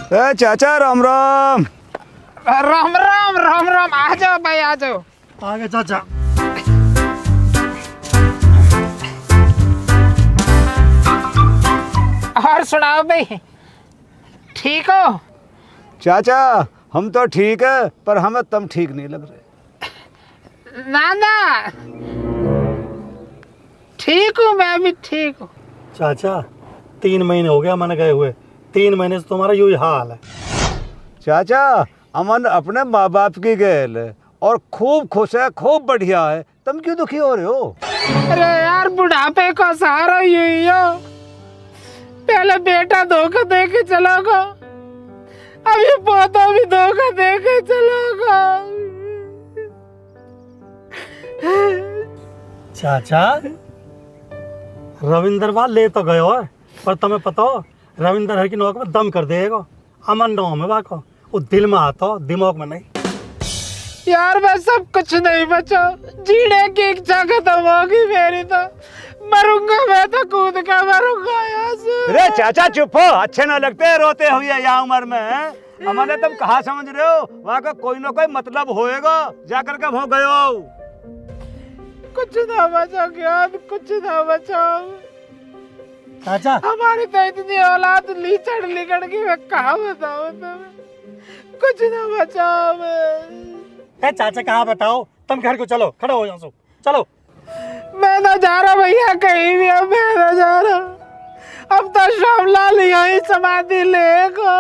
चाचा राम राम। राम राम राम राम। आ जाओ भाई, आ जाओ। आ गए चाचा। और सुनाओ भाई, ठीक हो? चाचा हम तो ठीक है, पर हमें तुम ठीक नहीं लग रहे। ना ना, ठीक हूँ, मैं भी ठीक हूँ। चाचा 3 महीने हो गया मैंने गए हुए, 3 महीने से तुम्हारा यही हाल है। चाचा अमन अपने माँ बाप की गैल है और खूब खुश है, खूब बढ़िया है। तुम क्यों दुखी हो रहे हो? अरे यार, बुढ़ापे का सहारा यही हो। पहले बेटा धोखा दे के चला गया, अभी पोता भी धोखा दे के चला गया। चाचा रविंदर बाल ले तो गए हो, पर तुम्हें पता हो रविंदर हर की नौक में दम कर देगा। अमन नाम में बाको, वो दिल में आता हो, दिमाग में नहीं। यार मैं सब कुछ नहीं बचा, जीने की इच्छा खत्म होगी मेरी तो। मरूंगा मैं तो, कूद के मरूंगा यहाँ से। अरे चाचा चुप हो, अच्छे ना लगते रोते हुए यहाँ उम्र में। अमन तुम कहाँ समझ रहे हो, वहाँ का कोई ना कोई मतलब होएगा। जाकर के हो गए हो। कुछ ना बचा ज्ञान, कुछ ना बचा। चाचा हमारी तो इतनी औलाद लीचड़ लिगड़ की, मैं कहाँ बताऊँ तुम्हें। कुछ ना बचा मैं। चाचा कहाँ बताओ, तुम घर को चलो, खड़े हो जाओ, चलो। मैं ना जा रहा भैया कहीं भी, अब मैं ना जा रहा। अब तो श्यामलाल यही समाधि लेगा।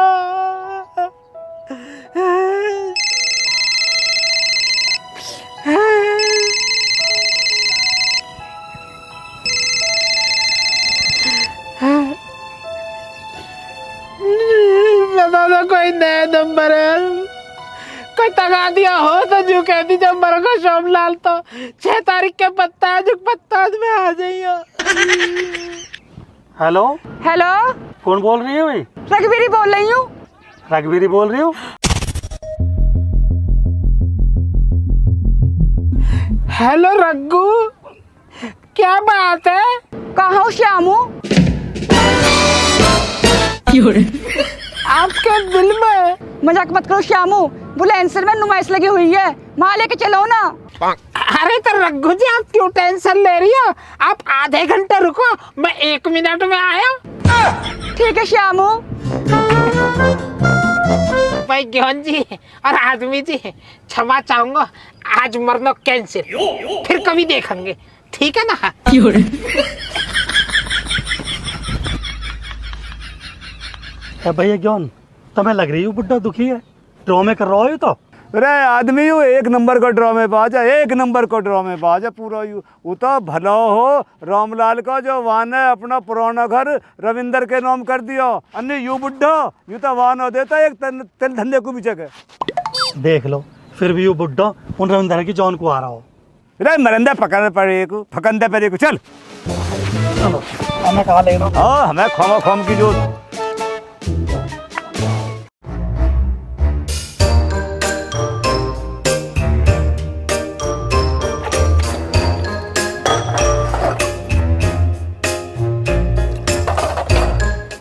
बता दो कोई नया नंबर है, कोई तगा दिया हो तो जो कह दी जब मर गया श्यामलाल तो 6 तारीख के पत्ता में आ जाइए। हेलो हेलो, कौन बोल रही है भाई? रघुवीरी बोल रही हूँ। रघुवीरी बोल रही हूँ। हेलो रघु, क्या बात है? कहाँ हो श्यामू? आपके दिल में? मजाक मत करो श्यामू, बुलंदशहर में नुमाइश लगी हुई है, वहाँ लेके चलो ना। अरे तो रघु जी आप क्यों टेंशन ले रही हो? आप आधे घंटे रुको, मैं 1 मिनट में आया। ठीक है श्यामू। भाई ज्ञान जी और आदमी जी, क्षमा चाहूंगा, आज मरना कैंसिल, फिर कभी देखेंगे, ठीक है ना? भैया क्यों तुम्हें लग रही हो बुड्ढा दुखी है, ड्रामे कर रहा हो तो? अरे आदमी यू 1 नंबर का ड्रामे बाज है, 1 नंबर का ड्रामे बाज है पूरा। यू वो तो भला हो रामलाल का जो वान है अपना पुराना घर रविंदर के नाम कर दिया, अन्य यू बुड्ढा यू तो वान हो देता एक तेल धंधे को भी जगह। देख लो, फिर भी यू बुड्ढा उन रविंदर की जॉन को आ रहा हो। अरे मरंदे पकड़ पड़े को, फकंदे पड़े को, चल चलो हमें कहा ले लो। हाँ हमें खोमा खोम की जो।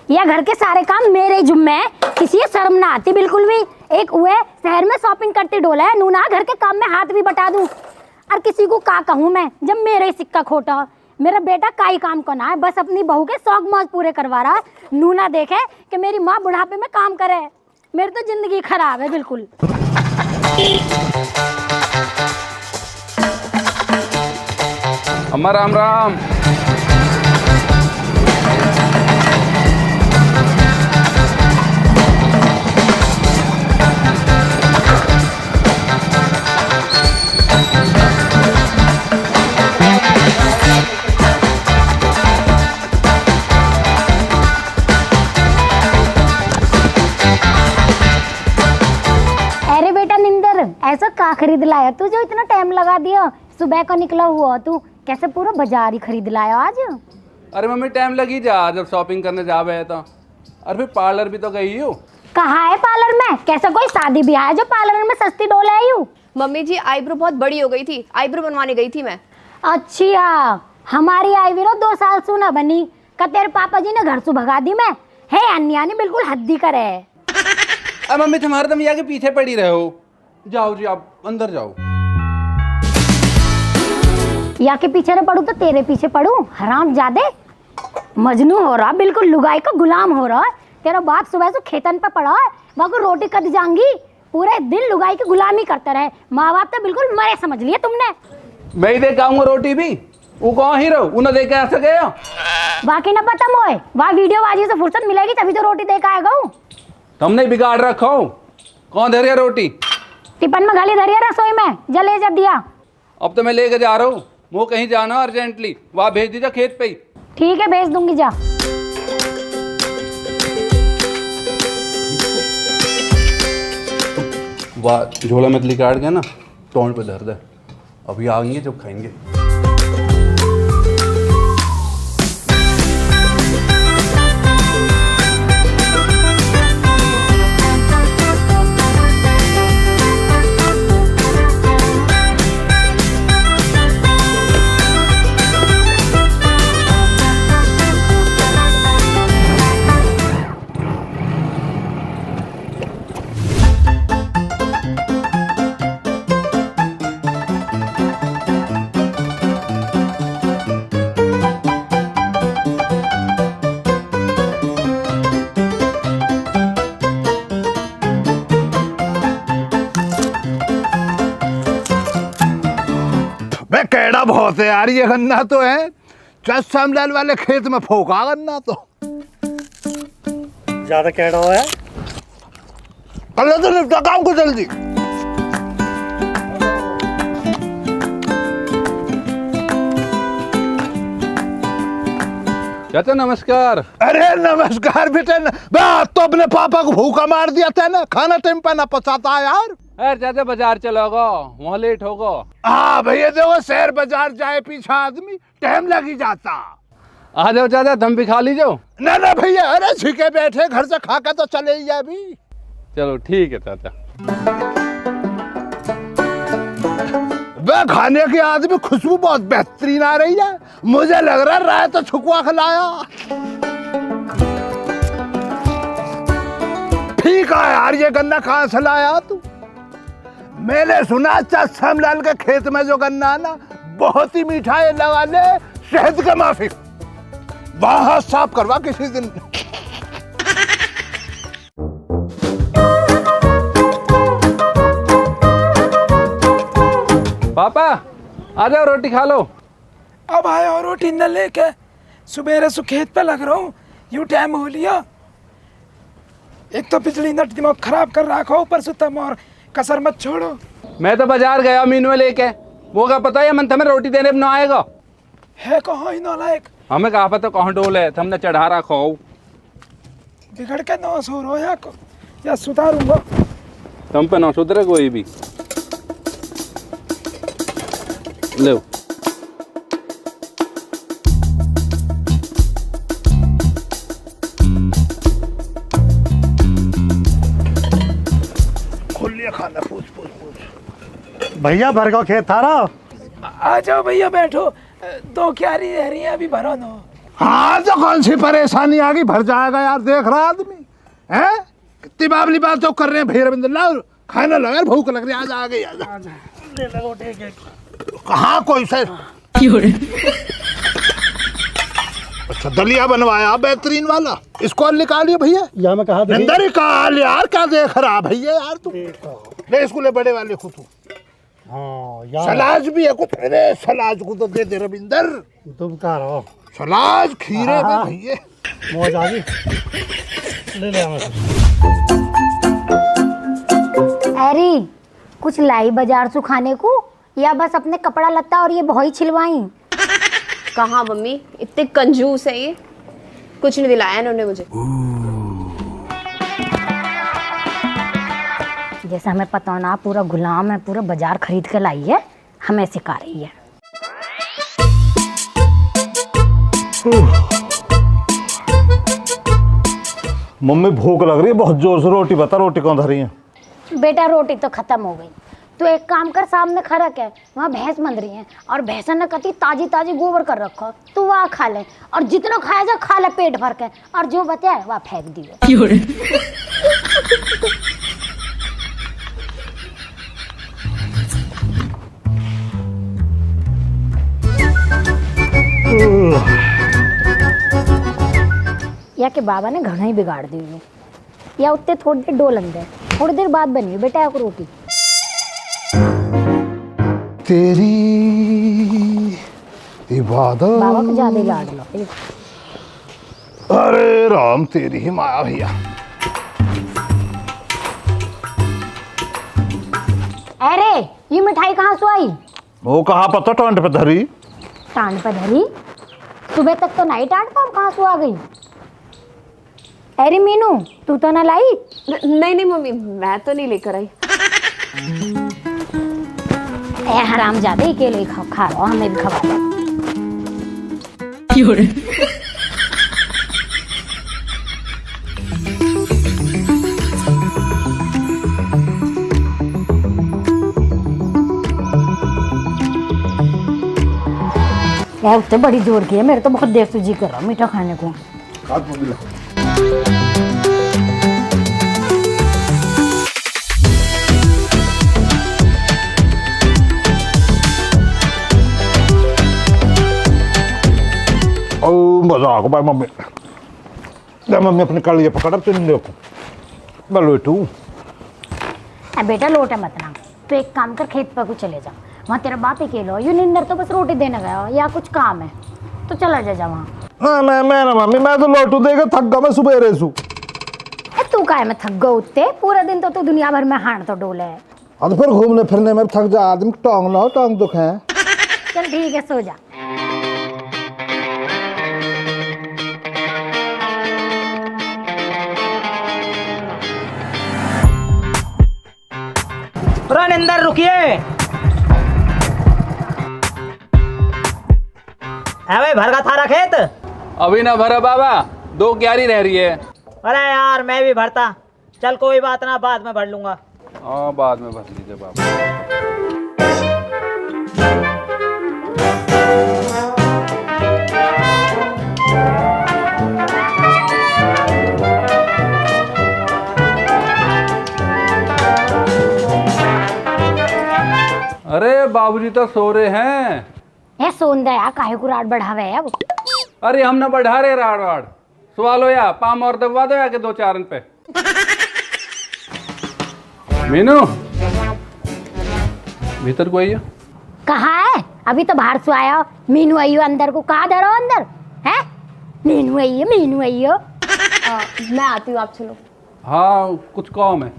यह घर के सारे काम मेरे जुम्मे है, किसी शर्म ना आती बिल्कुल भी। एक हुए शहर में शॉपिंग करती डोला है, नूना घर के काम में हाथ भी बटा दूं। और किसी को का कहूँ मैं, जब मेरे ही सिक्का खोटा। मेरा बेटा का ही काम करना है, बस अपनी बहू के शौक मौज पूरे करवा रहा है। नूना देखे कि मेरी माँ बुढ़ापे में काम करे, मेरी तो जिंदगी खराब है बिल्कुल। अम्मा राम राम। ऐसा का खरीद लाया तू जो इतना टाइम लगा दिया? सुबह को निकला हुआ तू, कैसे पूरा बाजार ही खरीद लाया आज? अरे मम्मी टाइम लगी जा, जब शॉपिंग करने जा रहे तो। और फिर पार्लर भी तो गई हो। कहाँ है पार्लर में? कैसे कोई शादी ब्याह है जो पार्लर में सस्ती डोल आई हूँ? मम्मी जी आईब्रो बहुत बड़ी हो गई थी, आईब्रो बनवाने गई थी मैं। अच्छा, हमारी आईब्रो 2 साल से ना बनी, का तेरे पापा जी ने घर से भगा दी मैं। है अन्यानी बिल्कुल हद्दी करे है। अब मम्मी तुम्हारे तुम यहाँ के पीछे पड़ी रहे हो। जाओ जी आप अंदर जाओ। या के पीछे न पड़ू तो तेरे पीछे पड़ू, हराम जादे। मजनू हो रहा, बिल्कुल लुगाई का गुलाम हो रहा है। तेरा बाप सुबह से खेतन पे पड़ा है, वहाँ को रोटी कद जाऊंगी, पूरे दिन लुगाई की गुलामी करते रहे। माँ बाप तो बिल्कुल मरे समझ लिए तुमने। मैं ही देख आऊंगा रोटी भी, वो कौन हीरो उन्हें देख के आ सके। बाकी न पता मोए, वहाँ वीडियो बाजी से फुर्सत मिलेगी तभी तो रोटी दे के आएगा हूँ। तुमने बिगाड़ रखो, कौन धरिया रोटी? टिफिन में गाली धरिया रसोई में, जले जब दिया। अब तो मैं लेके जा रहा हूँ, वो कहीं जाना अर्जेंटली, वहाँ भेज दीजिए खेत पे ही। ठीक है भेज दूंगी, जा। वाह झोला मछली काट के ना टोंट पे दर्द है, अभी आएंगे जब खाएंगे। कैड़ा बहुत है यार, ये गन्ना तो है श्यामलाल वाले खेत में फोका गन्ना तो ज्यादा कैड़ा हुआ है। कल तो निपटा काम को जल्दी। चाचा नमस्कार। अरे नमस्कार बेटे तो अपने पापा को भूखा मार दिया था ना, खाना टाइम पर ना पचाता यार। अरे चाचा बाजार चलोगा, वहाँ लेट होगा। हाँ भैया देखो शहर बाजार जाए पीछा आदमी टाइम लगी जाता। आ जाओ चाचा तुम भी खा लीजिए। ना ना भैया, अरे छिके बैठे घर से खा के तो चले ही अभी। चलो ठीक है चाचा। वह खाने की आदमी खुशबू बहुत बेहतरीन आ रही है, मुझे लग रहा है राय तो छुकवा खिलाया। ठीक है यार, ये गन्ना कहाँ से लाया तू? मैंने सुना श्यामलाल के खेत में जो गन्ना है ना बहुत ही मीठा है, लगा ले शहद का माफिक। वहां साफ करवा किसी दिन। पापा आ जाओ रोटी खा लो। अब आया और रोटी न लेके, सुबेरे से खेत पे लग रहा हूँ, यूँ टाइम हो लिया। एक तो बिजली नट दिमाग खराब कर रखा, ऊपर से तुम और कसर मत छोड़ो। मैं तो बाजार गया मीनू लेके, वो का पता है मन तुम्हें रोटी देने न आएगा। है कहाँ ही नालायक, हमें कहा पता कहाँ डोल है, तुमने चढ़ा रखो। बिगड़ के नौ सो रो या सुधारूंगा। तुम पे ना सुधरे कोई भी। लो खाना पूछ पूछ पूछ। भैया भर का खेत था ना। आ जाओ भैया बैठो, दो क्यारी रह रही है अभी भरो नो। हाँ तो कौन सी परेशानी आ गई, भर जाएगा यार, देख रहा आदमी है कितनी बाबली बात तो कर रहे हैं। भैया रविंद्र लाओ खाना लो यार, भूख लग रही है। आ गई कहाँ कोई से अच्छा दलिया बनवाया बेहतरीन वाला, इसको निकालिए भैया। या मैं कहा अंदर ही काल यार, क्या देख रहा भैया यार तू। ले इसको ले बड़े वाले को तू। हाँ यार सलाद भी है कुछ, अरे सलाद को तो दे दे रविंदर। तुम कह रहे हो सलाद खीरे में भैया मौज आ गई, ले ले हमें। अरे कुछ लाई बाजार से खाने को, या बस अपने कपड़ा लत्ता और ये भौई छिलवाई? कहाँ मम्मी, इतने कंजूस है ये, कुछ नहीं दिलाया इन्होंने मुझे। जैसे हमें पता ना, पूरा गुलाम है, पूरा बाजार खरीद के लाई है, हमें सिखा रही है। मम्मी भूख लग रही है बहुत जोर से, रोटी बता, रोटी कौन धरी है? बेटा रोटी तो खत्म हो गई, तो एक काम कर, सामने खरक है, वहाँ भैंस बंध रही है, और भैंसा ने कति ताजी ताजी गोबर कर रखो, तू वहाँ खा ले, और जितना खाया जा खा ले पेट भर के, और जो बचा है वहाँ फेंक दियो। या के बाबा ने घना ही बिगाड़ दी हुई या उत्ते थोड़ी देर डोल अंदर थोड़ी देर बाद बनी बेटा एक रोटी तेरी इबादत। बाबा को ज्यादा ही लाड लो। अरे राम तेरी ही माया भैया। अरे ये मिठाई कहाँ से आई? वो कहाँ पता टांट पे धरी। टांड पर धरी? सुबह तक तो नहीं टांड पर, कहाँ से आ गई? अरे मीनू तू तो ना लाई? नहीं नहीं मम्मी, मैं तो नहीं लेकर आई। ए हराम ज्यादा अकेले ही खा रहा, हमें भी खवा दो। यार उत्ते बड़ी जोर की है, मेरे तो बहुत देर से जी कर रहा मीठा खाने को। मजाक भाई मम्मी। मम्मी अपने कलिए पकड़ तुम देखो मैं लेटू। बेटा लोटे मत ना, तो एक काम कर खेत पर को चले जा, वहाँ तेरा बाप ही खेलो। यू निंदर तो बस रोटी देने गया या कुछ काम है तो चला जा वहाँ। मैं ना मम्मी, मैं तो लोटू देगा थक गया मैं सुबह सु। तू काहे में थक गो उत्ते? पूरा दिन तो तू दुनिया भर में हाण तो डोले है। अब फिर घूमने फिरने में थक जा आदमी, टांग ना टांग दुख है। चल ठीक है सो जा। निंदर रुकिए। है भाई भर का थारा खेत? अभी ना भरा बाबा, 2 क्यारी रह रही है। अरे यार मैं भी भरता। चल कोई बात ना, बाद में भर लूंगा। हाँ बाद में भर लीजिए बाबा। अरे बाबूजी तो सो रहे हैं। ये सोन दया काहे को रात बढ़ावे है अब? अरे हम ना बढ़ा रहे राड़ वाड़, सवाल हो या पाम और दबवा दो या के 2-4 पे। मीनू भीतर को आइए। कहाँ है? अभी तो बाहर से आया। मीनू आइयो अंदर को, कहाँ धरो अंदर है? मीनू आइयो, मीनू आइयो। मैं आती हूँ, आप चलो। हाँ कुछ काम है।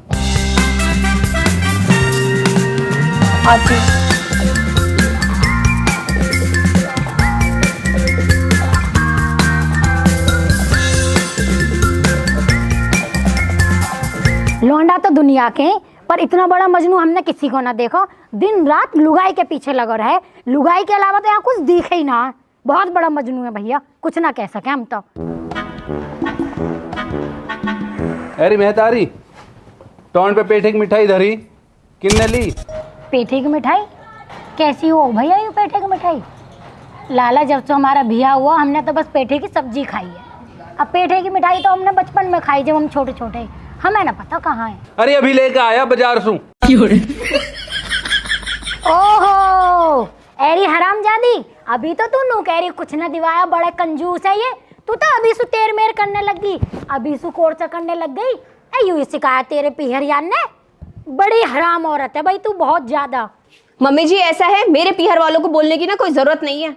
लौंडा तो दुनिया के, पर इतना बड़ा मजनू हमने किसी को ना देखा। दिन रात लुगाई के पीछे लगा रहे, लुगाई के अलावा तो यहाँ कुछ दिखे ही ना। बहुत बड़ा मजनू है भैया, कुछ ना कह सके हम तो। अरे मेहतारी टौन पे पेठे की मिठाई धरी, किन्ने ली? पेठे की मिठाई कैसी हो भैया? ये पेठे की मिठाई लाला, जब से हमारा बिया हुआ हमने तो बस पेठे की सब्जी खाई है। अब पेठे की मिठाई तो हमने बचपन में खाई, जब हम छोटे छोटे, हमें ना पता कहाँ है। अरे अभी लेके आया बाजार से। ओहो एरी हरामजादी, अभी तो तू नु कह रही कुछ न दिवाया, बड़े कंजूस है ये। तू तो अभी सु तेर मेर करने लगी, अभी सु कोर्चा करने लग गई। यूं सिखाया तेरे पिहरियान ने। बड़ी हराम औरत है भाई तू, बहुत ज्यादा। मम्मी जी ऐसा है, मेरे पीहर वालों को बोलने की ना कोई जरूरत नहीं है।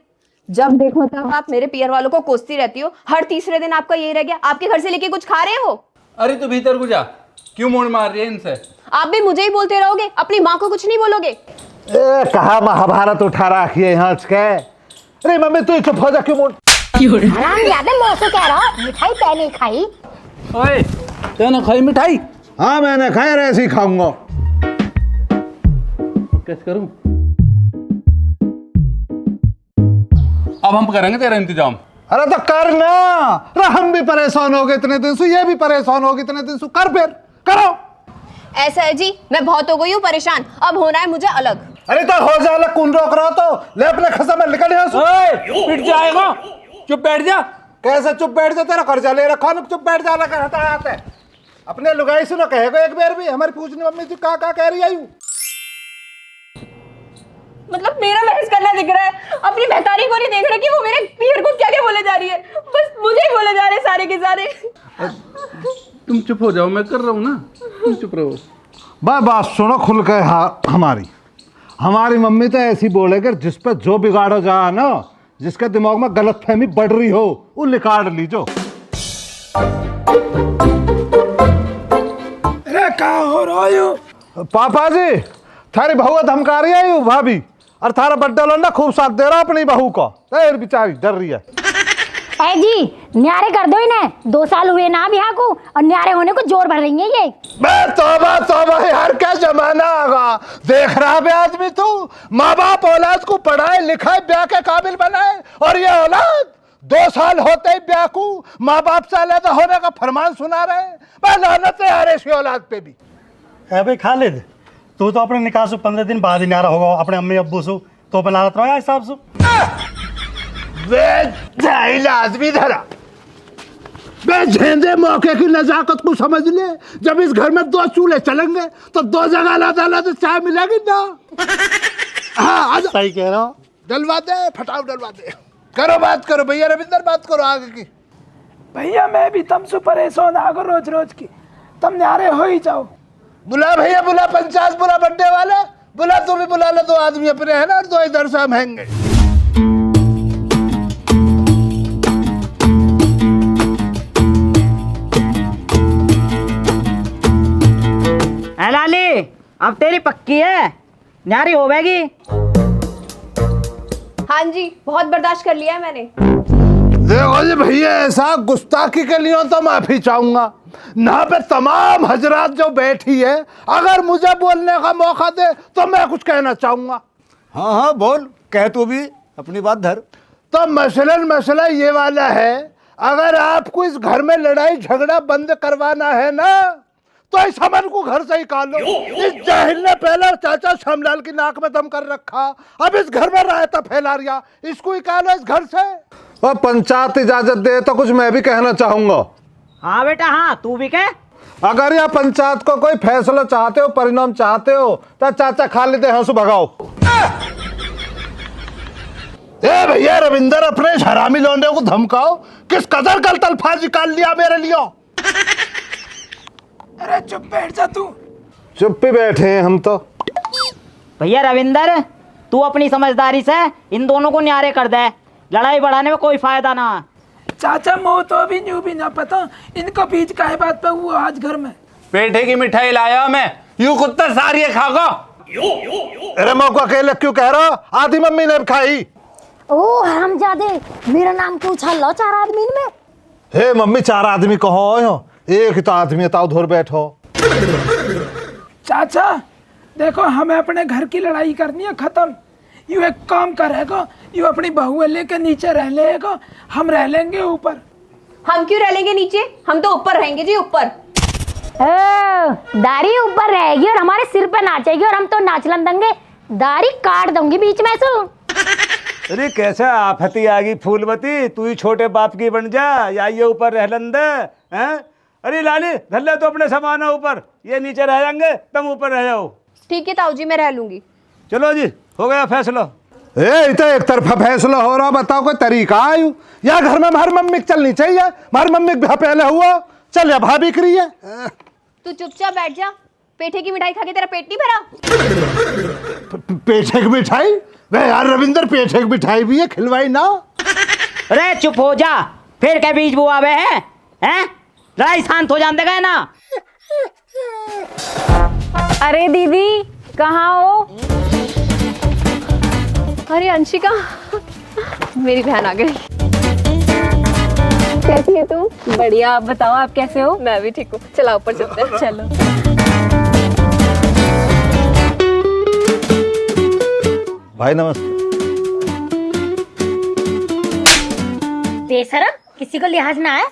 जब देखो तब आप मेरे पीहर वालों को कोसती रहती हो। हर तीसरे दिन आपका यही रह गया, आपके घर से लेके कुछ खा रहे हो? अरे तू भीतर को जा, क्यों मोड़ मार रही है इनसे? आप भी मुझे ही बोलते रहोगे, अपनी माँ को कुछ नहीं बोलोगे? कहा महाभारत उठा रखी है यहाँ के। अरे मम्मी तू चुप हो जा, क्यों मोड़ हरामजादे, मौसू कह रहा मिठाई पहले खाई। ओए तूने खाई मिठाई? हाँ मैंने खाया, ऐसे ही खाऊंगा। कैसे करूं? अब हम करेंगे तेरा इंतजाम। अरे तो करना, अरे हम भी परेशान हो गए इतने दिन से, ये भी परेशान हो गए इतने दिन से, कर फिर करो। ऐसा है जी, मैं बहुत हो गई हूँ परेशान, अब होना है मुझे अलग। अरे तो हो जा अलग, कौन रोक रहा तो ले अपने खसा में निकल यहाँ से। पिट जाएगा, चुप बैठ जा। कैसे चुप बैठ जा? तेरा कर्जा ले रखा ना, चुप बैठ जा। हटा अपने लुगाई से ना कहेगा एक बार भी, हमारी पूछनी मम्मी जी का कह रही आई। मतलब मेरा बहस करना दिख रहा है, अपनी बेहतारी को नहीं देख रहे कि वो मेरे पीहर को क्या क्या बोले जा रही है, बस मुझे ही बोले जा रहे सारे के सारे। तुम चुप हो जाओ, मैं कर रहा हूँ ना, तुम चुप रहो। बात सुनो खुल के। हमारी मम्मी तो ऐसी बोले कि जिस पे जो बिगाड़ो जा ना, जिसके दिमाग में गलतफहमी बढ़ रही हो वो निकाल लीजो। अरे क्या हो रहा हो? पापा जी थारी बहू धमका रही है भाभी, और थारा बड्डा लौंडा खूब साथ दे रहा अपनी बहू को, बेचारी डर रही है। ए जी न्यारे कर दो इन्हें, 2 साल हुए ना ब्याह को और न्यारे होने को जोर भर रही है ये। तौबा यार, क्या जमाना आगा। देख रहा बे आदमी तू, माँ बाप औलाद को पढ़ाए लिखाए ब्याह के काबिल बनाए, और ये औलाद 2 साल होते ही ब्याह को माँ बाप से अलग होने का फरमान सुना रहे। मैं लानत है यार ऐसी औलाद पे भी। है भाई खालिद, तू तो अपने निकाह से 15 दिन बाद ही न्यारा होगा अपने अम्मी अब्बू से, तो पे लानत रहो हिसाब से। आदमी धरा बे, झेंदे मौके की नजाकत को समझ ले। जब इस घर में 2 चूल्हे चलेंगे तो 2 जगह अलग अलग चाय मिलेगी ना। हाँ सही कह रहा हूँ। डलवा दे, फटाओ डलवा दे। करो बात करो भैया रविंदर, बात करो आगे की। भैया मैं भी तुमसे परेशान आगो रोज रोज की, तुम न्यारे हो ही जाओ। बुला भैया बुला, पंचायत बुला, बड्डे वाले बुला, तू भी बुला ले। 2 आदमी अपने है ना, और 2 इधर से हम हैंगे। लाली अब तेरी पक्की है, न्यारी होवेगी। हाँ जी, बहुत बर्दाश्त कर लिया है मैंने। देखो जी भैया, ऐसा गुस्ताखी के लिए तो माफी चाहूंगा ना पे तमाम हजरात जो बैठी है, अगर मुझे बोलने का मौका दे तो मैं कुछ कहना चाहूंगा। हाँ बोल, कह तू भी अपनी बात धर। तो मसला ये वाला है, अगर आपको इस घर में लड़ाई झगड़ा बंद करवाना है ना, तो इस अमन को घर से निकालो। इस जाहिल ने पहले चाचा श्यामलाल की नाक में दम कर रखा, अब इस घर में रायता फैला रिया, इसको निकालो इस घर से। और पंचायत इजाजत दे तो कुछ मैं भी कहना चाहूंगा। हाँ बेटा हाँ, तू भी कह। अगर यह पंचायत को कोई फैसला चाहते हो, परिणाम चाहते हो, तो चाचा खालिद हंसू भगाओ। ए भैया रविंदर, अपने हरामी लौंडे को धमकाओ। किस कदर गलत अल्फाज निकाल लिया मेरे लिए। अरे चुप बैठ जा तू। चुप ही बैठे हैं हम तो। भैया रविंदर, तू अपनी समझदारी से इन दोनों को न्यारे कर दे, लड़ाई बढ़ाने में कोई फायदा ना। चाचा मोह तो अभी न्यू भी ना पता, इनको बीच का है बात पे हुआ आज घर में। पेठे की मिठाई लाया मैं, यूं कुत्ता सारी खाओ। अरे मौका अकेले क्यों कह रहा हो, आधी मम्मी ने खाई। ओ हरामजादे, मेरा नाम क्यों उछाल लो 4 आदमी में। हे मम्मी, 4 आदमी कहो, एक ही तो आदमी है, ताऊ धोर बैठो। चाचा देखो, हमें अपने घर की लड़ाई करनी है खत्म। यू एक काम करेगा, यू अपनी बहू लेके नीचे रह लेगा, हम रह लेंगे ऊपर। हम क्यों रह लेंगे नीचे, हम तो ऊपर रहेंगे जी, ऊपर। दाढ़ी ऊपर रहेगी और हमारे सिर पे नाचेगी, और हम तो नाच लंदेंगे, दाढ़ी काट दूंगी बीच में से। अरे कैसा आफती आ गई फूलवती, तू ही छोटे बाप की बन जा, या ये ऊपर रह लंदे हैं। अरे लाली धल्ले तो अपने सामान ऊपर, ये नीचे रह जाएंगे, तुम ऊपर रह जाओ। ठीक है ताऊ जी, मैं रह लूंगी। चलो जी, हो गया फैसला। तो एक तरफा फैसला हो रहा, बताओ कोई तरीका आयु। या घर में हमारी मम्मी चलनी चाहिए, हमारी मम्मी पहले हुआ चल, या भाभी करी है। तू चुपचाप बैठ जा, पेठे की मिठाई खा के तेरा पेट नहीं भरा। पेठे की मिठाई? वे यार रविंदर, पेठे की मिठाई भी है, खिलवाई ना। अरे चुप हो जा, फिर क्या बीच बुआ बे हैं? लड़ाई शांत हो जान देगा ना। अरे दीदी कहाँ हो? अरे अंशिका, मेरी बहन आ गई। कैसी है तू? बढ़िया, आप बताओ आप कैसे हो? मैं भी ठीक हूँ, चला ऊपर चलते हैं। चलो। भाई नमस्ते। बेशरम, किसी को लिहाज ना है।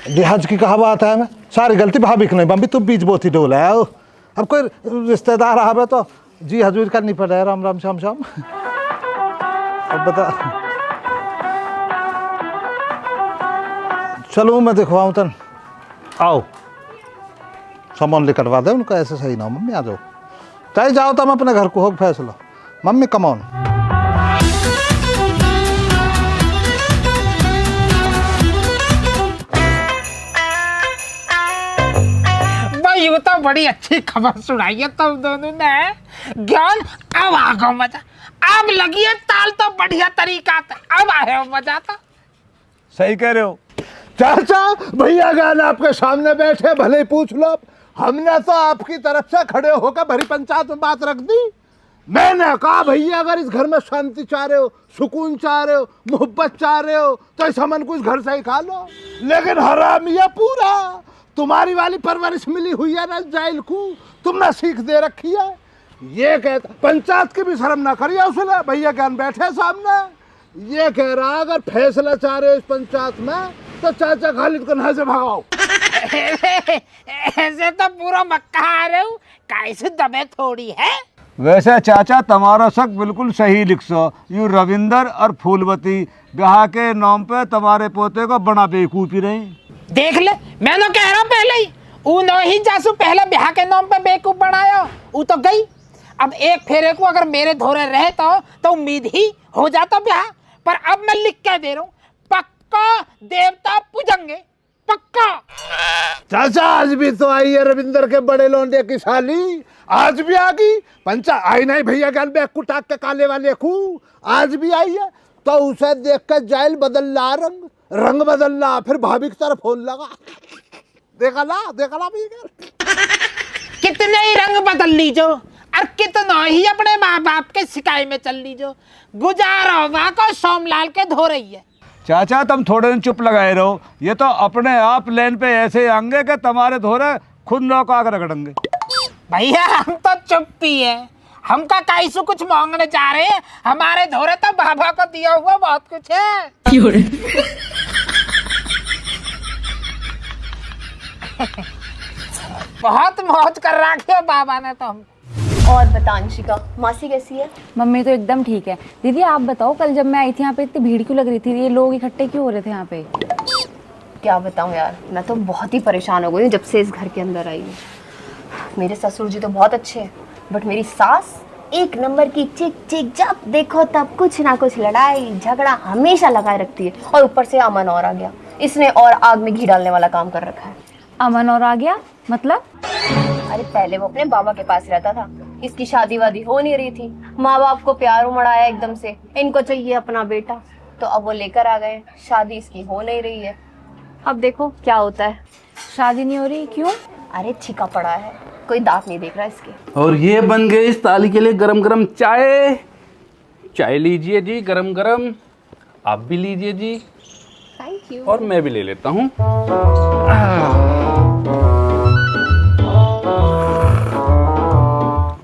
लिहाज की कहा बात है, मैं सारी गलती भाभी की नहीं, मम्मी तू बीच बोती डोला है। अब कोई रिश्तेदार आवे तो जी हजूर करनी पड़े। राम राम श्याम श्याम। अब बता, चलो मैं दिखवाऊँ तन। आओ सामान ले कटवा दे उनका, ऐसे सही ना। मम्मी आ जाओ, चाहे जाओ तुम अपने घर को, हो फैसला। Mummy come on. भाई वो तो बड़ी अच्छी खबर सुनाई है तुम दोनों ने। ज्ञान अब आ गया मजा, अब लगी है ताल तो बढ़िया तरीका था, अब आया मजा तो। सही कह रहे हो चाचा, भैया ज्ञान आपके सामने बैठे, भले ही पूछ लो। हमने तो आपकी तरफ से खड़े होकर भरी पंचायत में बात रख दी। मैंने कहा भैया अगर इस घर में शांति चाह रहे हो, सुकून चाह रहे हो, मोहब्बत चाह रहे हो तो इस सामान को इस घर से ही खा लो। लेकिन हराम ये पूरा तुम्हारी वाली परवरिश मिली हुई है ना जाइल को, तुमने सीख दे रखी है। ये कहता पंचायत की भी शर्म ना करिए उसने। भैया ज्ञान बैठे सामने, ये कह रहा अगर फैसला चाह रहे हो इस पंचायत में तो चाचा खालिद को नजर से भगाओ। ऐसे तो पूरा मक्का आ रहे हो, कैसे दबे थोड़ी है। वैसे चाचा तुम्हारा शक बिल्कुल सही लिख सो। यू रविंदर और फूलवती ब्याह के नाम पे तुम्हारे पोते को बड़ा बेवकूफी रही। देख ले, मैं तो कह रहा हूँ पहले ही ऊ नहीं जासू पहले ब्याह के नाम पे बेवकूफ बनाया, ऊ तो गई। अब एक फेरे को अगर मेरे धोरे रहे तो उम्मीद ही हो जाता ब्याह। पर अब मैं लिख के दे रहा हूँ, पक्का देवता पूजेंगे, पक्का। चाचा आज भी तो आई है रविंदर के बड़े लौंडे की साली, आज भी आ गई। पंचा आई नहीं भैया ज्ञान में कुटाक के काले वाले को आज भी आई है। तो उसे देख कर जाइल बदल ला, रंग बदल ला, फिर भाभी की तरफ फोन लगा। देखा ना भैया कितने ही रंग बदल लीजो और कितना ही अपने माँ बाप के सिकाई में चल लीजो, गुजारा को सोमलाल के धो रही है। चाचा तुम थोड़े दिन चुप लगाए रहो, ये तो अपने आप लेन पे ऐसे आएंगे कि तुम्हारे धोरे खुद नौका कर रगड़ेंगे। भैया हम तो चुप ही है, हमका कैसे कुछ मांगने जा रहे हैं, हमारे धोरे तो बाबा को दिया हुआ बहुत कुछ है। बहुत मौज कर रखी है बाबा ने तो हम। और बता अंशिका, मासी कैसी है? मम्मी तो एकदम ठीक है। दीदी आप बताओ, कल जब मैं आई थी यहाँ पे इतनी भीड़ क्यों लग रही थी? ये लोग इकट्ठे क्यों हो रहे थे यहाँ पे? क्या बताऊँ यार, मैं तो बहुत ही परेशान हो गई हूँ जब से इस घर के अंदर आई हूँ। मेरे ससुर जी तो बहुत अच्छे हैं, बट मेरी सास एक नंबर की चिक चिक, जब देखो तब कुछ ना कुछ लड़ाई झगड़ा हमेशा लगाए रखती है। और ऊपर से अमन और आ गया, इसने और आग में घी डालने वाला काम कर रखा है। अमन और आ गया मतलब? अरे पहले वो अपने बाबा के पास रहता था, इसकी शादी वादी हो नहीं रही थी, माँ बाप को प्यार उमड़ाया एकदम से, इनको चाहिए अपना बेटा, तो अब वो लेकर आ गए। शादी इसकी हो नहीं रही है, अब देखो क्या होता है। शादी नहीं हो रही क्यों? अरे छिका पड़ा है, कोई दांत नहीं देख रहा इसके। और ये बन गए इस ताली के लिए गरम गरम चाय। चाय लीजिए जी गरम गरम, आप भी लीजिए जी। Thank you. और मैं भी ले लेता हूँ।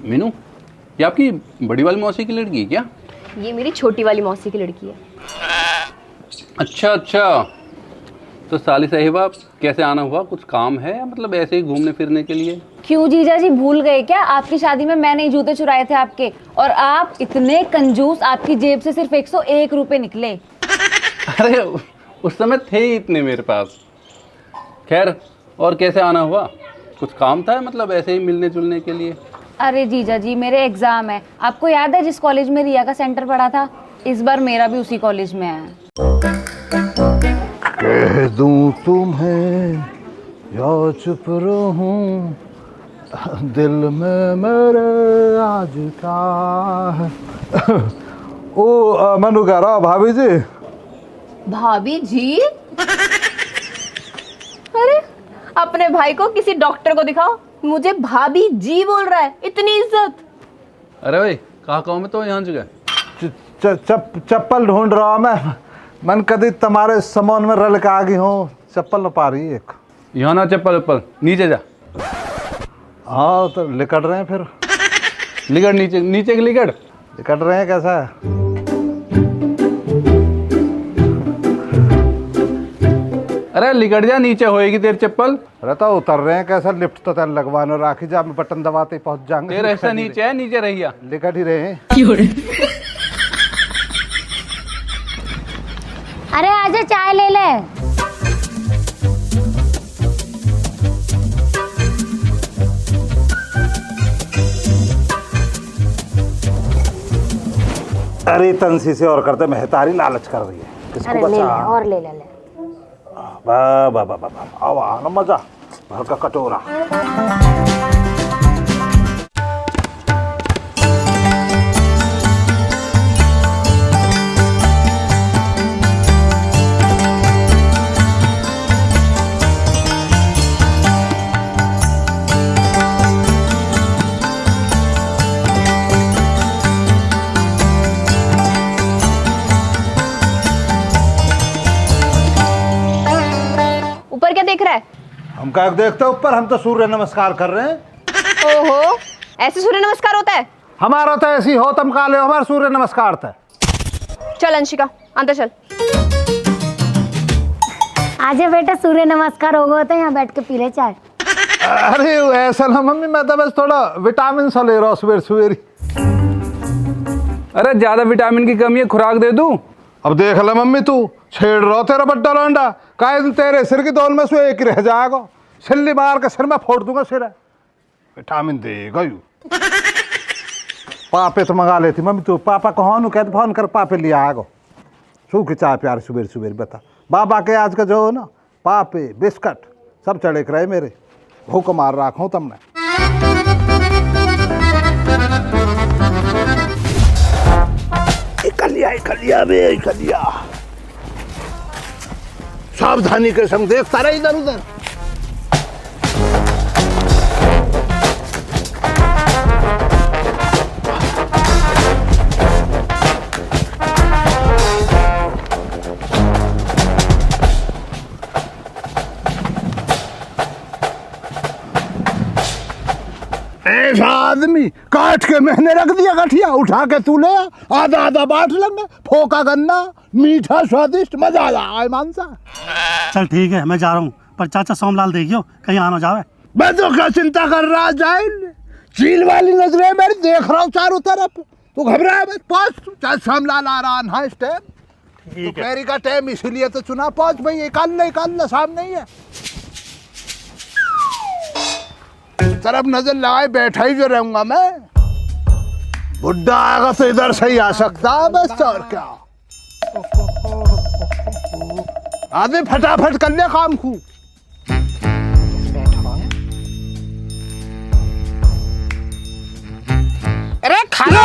मीनू, ये आपकी बड़ी वाली मौसी की लड़की है क्या? ये मेरी छोटी वाली मौसी की लड़की है। अच्छा अच्छा, तो साली साहिबा कैसे आना हुआ? कुछ काम है या मतलब ऐसे ही घूमने फिरने के लिए? क्यों जीजा जी भूल गए क्या? आपकी शादी में मैंने ही जूते चुराए थे आपके, और आप इतने कंजूस, आपकी जेब से सिर्फ 101 रुपए निकले। अरे उस समय थे ही इतने मेरे पास। खैर, और कैसे आना हुआ? कुछ काम था मतलब ऐसे ही मिलने जुलने के लिए? अरे जीजा जी मेरे एग्जाम है। आपको याद है जिस कॉलेज में रिया का सेंटर पड़ा था, इस बार मेरा भी उसी कॉलेज में है। कह दूं तुम्हें या चुप रहूं, दिल में मेरे आज का है। ओ मनु कह रहा भाभी जी। भाभी जी? अरे अपने भाई को किसी डॉक्टर को दिखाओ, मुझे भाभी जी बोल रहा है, इतनी इज्जत। अरे भाई कहाँ कहूँ मैं तो यहाँ जगह चप्पल ढूंढ रहा मैं, मन कदी तुम्हारे सामान में रल के आ गई हूँ, चप्पल न पा रही एक। यहाँ ना चप्पल उप्पल, नीचे जा। हाँ तो लिकट रहे हैं फिर। लिकट नीचे, नीचे की लिकट। लिकट रहे हैं कैसा है? अरे लिकट जा, नीचे होएगी तेरी चप्पल। अरे तो उतर रहे हैं कैसा? लिफ्ट तो तेल लगवाने राखी जा, मैं बटन दबाते ही पहुंच जाएंगे। तेरा ऐसा नीचे है, नीचे रहिया। लिकट ही रहे हैं। अरे आजा चाय ले ले। अरे तंसी से और करते महतारी लालच कर रही है। किसको अरे ले ले बचा? और ले ले ले। बा बा बा बा आओ आना मजा भर का कटोरा। ऊपर क्या देख रहा है? हम क्या देखते हैं ऊपर, हम तो सूर्य नमस्कार कर रहे हैं। ओहो, ऐसे सूर्य नमस्कार होता है? हमारा तो ऐसी हो तुम काले हो, हमारा सूर्य नमस्कार था। चल अंशिका अंदर चल। आजा बेटा, सूर्य नमस्कार हो गए तो यहाँ बैठ के पी ले चाय। अरे ऐसा ना मम्मी, मैं तो बस थोड़ा विटामिन सा ले रहा हूँ सवेरे सवेरे। अरे ज्यादा विटामिन की कमी है, खुराक दे दूं? अब देख ले मम्मी, तू छेड़ रहा तेरा बड्डा लौंडा, काहे तेरे सिर की दौल में से एक ही रह जाएगा, छिल्ली मार के सिर में फोड़ दूंगा सिर। विटामिन देगा यू। पापे तो मंगा लेती मम्मी, तू पापा को हाँ कहते फोन कर, पापे लिया आएगा सूखी चाय प्यार सुबेर सुबेर। बता बाबा के आज का जो हो ना, पापे बिस्कट सब चढ़े रहे मेरे, भूख मार रखा हूँ तुमने। कलिया बे कलिया, सावधानी के संग देखता रहे इधर उधर। ऐसा आदमी काट के मैंने रख दिया गठिया, उठा के तू ले आधा आधा बांट लेंगे, फोका गन्ना मीठा स्वादिष्ट मजा आ जाए मानसा। चल ठीक है, मैं जा रहा हूँ, पर चाचा सोमलाल देखियो कहीं आना जावे। मैं तो क्या चिंता कर रहा जाइल, चील वाली नजरें मेरी देख रहा हूँ चारों तरफ, तू घबरा मत, पहुंच तू। चाहे सोमलाल आ रहा ना इस टाइम, दोपहरी का टाइम इसीलिए तो चुना, पहुंच भाई, एक आना सामने ही है। तरफ नजर लगाए बैठा ही जो रहूंगा मैं, बुड्ढा आएगा तो इधर से ही आ सकता है बस, और क्या। आदमी फटाफट कर ले काम को। अरे खाना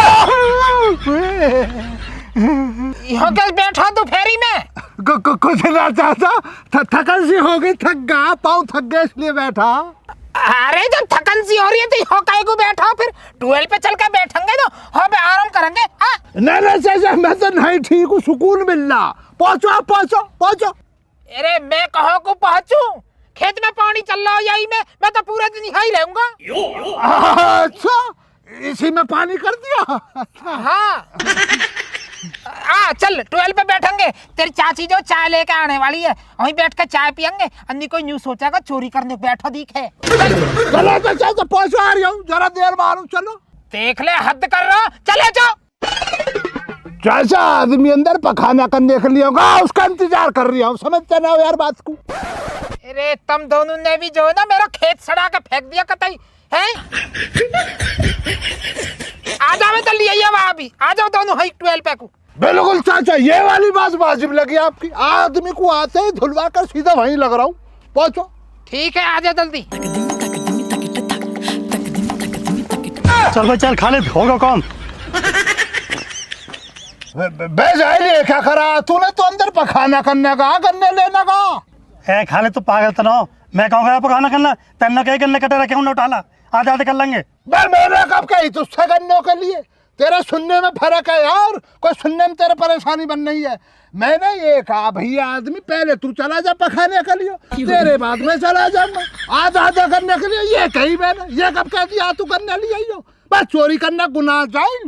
यहाँ कैसे बैठा तू फेरी में? कुछ ना चाहता, थकन सी हो गई, थक गया, पाँव थक गए इसलिए बैठा। अरे जब थकन सी हो रही है तो यहाँ काहे को बैठा, फिर टूवेल पे चल कर बैठेंगे तो हाँ पे आराम करेंगे। नहीं चाचा, मैं तो नहीं ठीक हूँ, सुकून मिल रहा। पहुँचो आप, पहुँचो पहुँचो। अरे मैं कहाँ को पहुँचूं, खेत में पानी चल रहा है यही में, मैं तो पूरा दिन यहाँ ही रहूंगा। अच्छा, इसी में पानी कर दिया। हाँ चल टूवेल पे बैठेंगे, तेरी चाची जो चाय लेके आने वाली है, वहीं बैठ कर चाय पियेंगे। अन्नी कोई न्यूज सोचेगा चोरी करने बैठा दिखे। चलो चाचा, तो पहुँचो आ रही हूँ, जरा देर मारूं, चलो। देख ले हद कर रहा, चले जाओ। चाचा आदमी अंदर पखाना करने के लिए होगा, उसका इंतजार कर रही हूँ, समझते ना हो यार बात को। अरे तुम दोनों ने भी जो है ना मेरा खेत सड़ा के फेंक दिया कतई है। आ जाओ तो लिए वहां भी, आ जाओ दोनों हाई 12 पे को। बिल्कुल चाचा, ये वाली बात वाजिब लगी आपकी, आदमी को आते ही धुलवा कर सीधा वहीं लग रहा हूँ, पहुँचो। ठीक है, आ जा जल्दी। चल भाई चल, खालिद होगा कौन? बे जाए क्या करा तूने, तो अंदर पखाना करने का, गन्ने लेने का। ए खालिद, तू पागल तो ना हो, मैं कहूँगा पकाना करना, तेना कहीं गन्ने कटे रखे हूँ, उठाला आधे आधे कर लेंगे। मैंने कब कही तुझसे गन्नों के लिए, तेरे सुनने में फर्क है यार, कोई सुनने में तेरे परेशानी बन रही है। मैंने ये कहा भैया आदमी पहले तू चला जा पखाने के लिए, तेरे बाद में चला जाऊंगा आधा आधा करने के लिए, ये कही मैंने। ये कब कह दिया तू करने लिए ही हो, बस चोरी करना गुनाह जाए।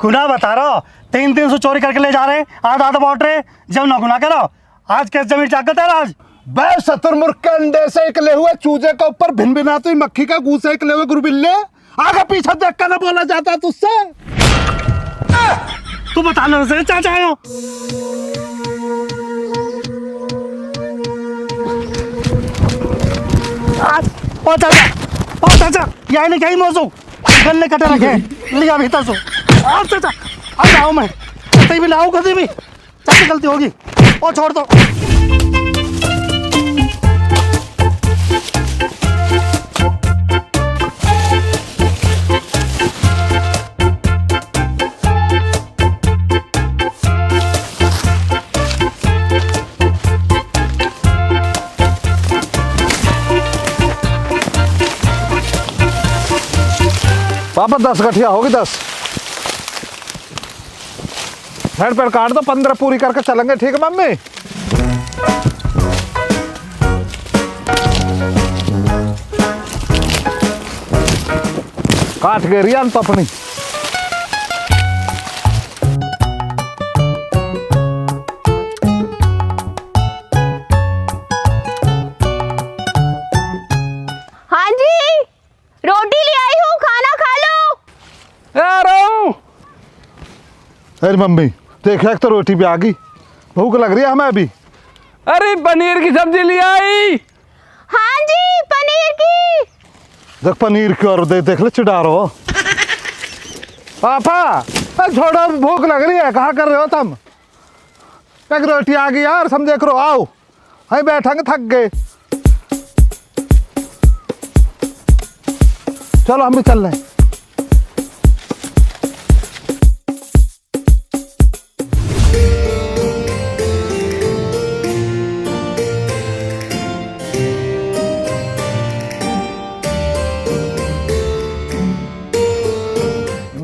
गुनाह बता रहा हो, 300 चोरी करके ले जा रहे, आधा आधा बांट रहे, जब ना गुनाह करो। आज कैसे जमीन जागत है आज? बे शतुरमुर्ग के अंडे से निकले हुए चूजे के ऊपर भिन भिनाती मक्खी का गू से निकले हुए गुरबिल्ले, आगे पीछे देख कर ना बोला जाता तुझसे। तू बताना से चाचा आयो। ओ चाचा, यही नहीं कहीं मौसू गन्ने कटे रखे, लिया भीतर सो। चाचा अब आओ मैं कहीं भी लाओ कभी भी चाचा गलती होगी और छोड़ दो। पापा 10 गठिया होगी 10। हेड पर काट दो 15 पूरी करके चलेंगे ठीक है मम्मी। काट गई रियान तो अपनी। हाँ जी, रोटी ले आई हूँ, खाना खा लो। आ रहा हूँ। अरे मम्मी देख एक तो रोटी भी आ गई, भूख लग रही है हमें अभी। अरे पनीर की सब्जी ले आई। हाँ जी, पनीर की। देख पनीर की और देख ले चिढ़ा रहे हो। पापा छोड़ो भूख लग रही है, कहाँ कर रहे हो तुम। एक रोटी आ गई यार समझे करो, आओ हम बैठेंगे थक गए। चलो हम भी चल रहे हैं।